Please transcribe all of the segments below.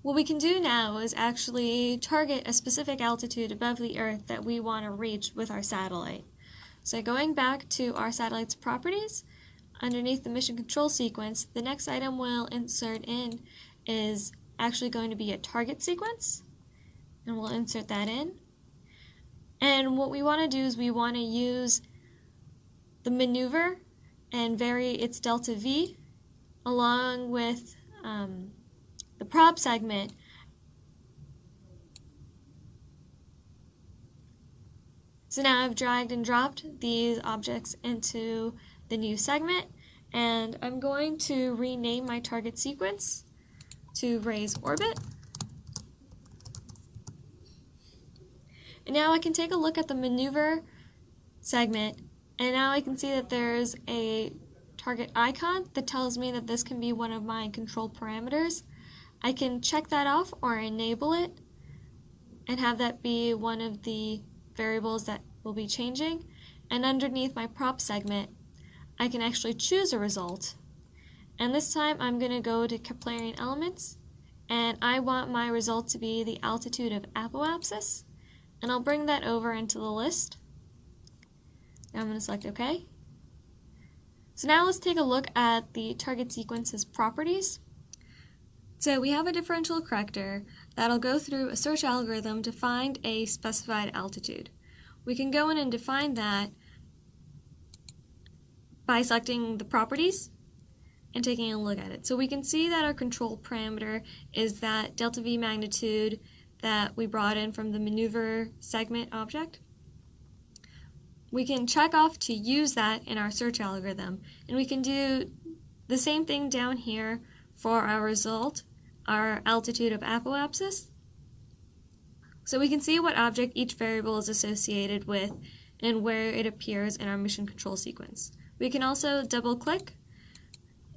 What we can do now is actually target a specific altitude above the Earth that we want to reach with our satellite. So going back to our satellite's properties, underneath the mission control sequence, the next item we'll insert in is actually going to be a target sequence, and we'll insert that in. And what we want to do is we want to use the maneuver and vary its delta V along with the prop segment So now I've dragged and dropped these objects into the new segment, and I'm going to rename my target sequence to raise orbit. And now I can take a look at the maneuver segment, and now I can see that there's a target icon that tells me that this can be one of my control parameters. I can check that off or enable it and have that be one of the variables that will be changing. And underneath my prop segment, I can actually choose a result. And this time I'm going to go to Keplerian elements, and I want my result to be the altitude of apoapsis, and I'll bring that over into the list. Now I'm going to select OK. So now let's take a look at the target sequence's properties. So we have a differential corrector that'll go through a search algorithm to find a specified altitude. We can go in and define that by selecting the properties and taking a look at it. So we can see that our control parameter is that delta V magnitude that we brought in from the maneuver segment object. We can check off to use that in our search algorithm, and we can do the same thing down here for our result, our altitude of apoapsis. So we can see what object each variable is associated with and where it appears in our mission control sequence. We can also double click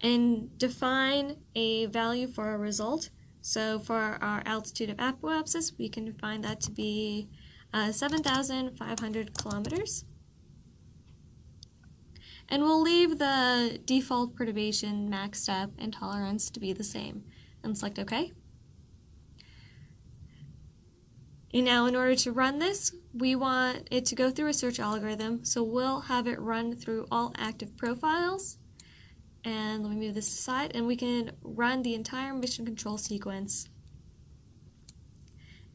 and define a value for our result. So for our altitude of apoapsis, we can define that to be 7,500 kilometers. And we'll leave the default perturbation, max step, and tolerance to be the same, and select OK. And now in order to run this, we want it to go through a search algorithm, so we'll have it run through all active profiles. And let me move this aside, and we can run the entire mission control sequence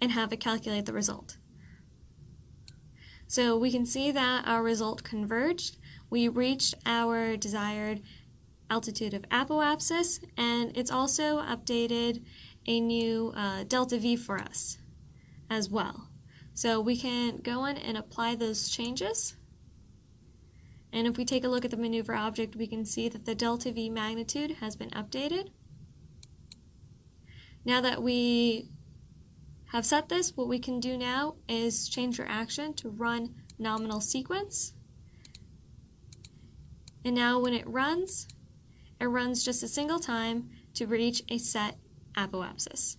and have it calculate the result. So we can see that our result converged. We reached our desired altitude of apoapsis, and it's also updated a new delta V for us as well. So we can go in and apply those changes. And if we take a look at the maneuver object, we can see that the delta V magnitude has been updated. Now that we have set this, what we can do now is change our action to run nominal sequence. And now when it runs just a single time to reach a set apoapsis.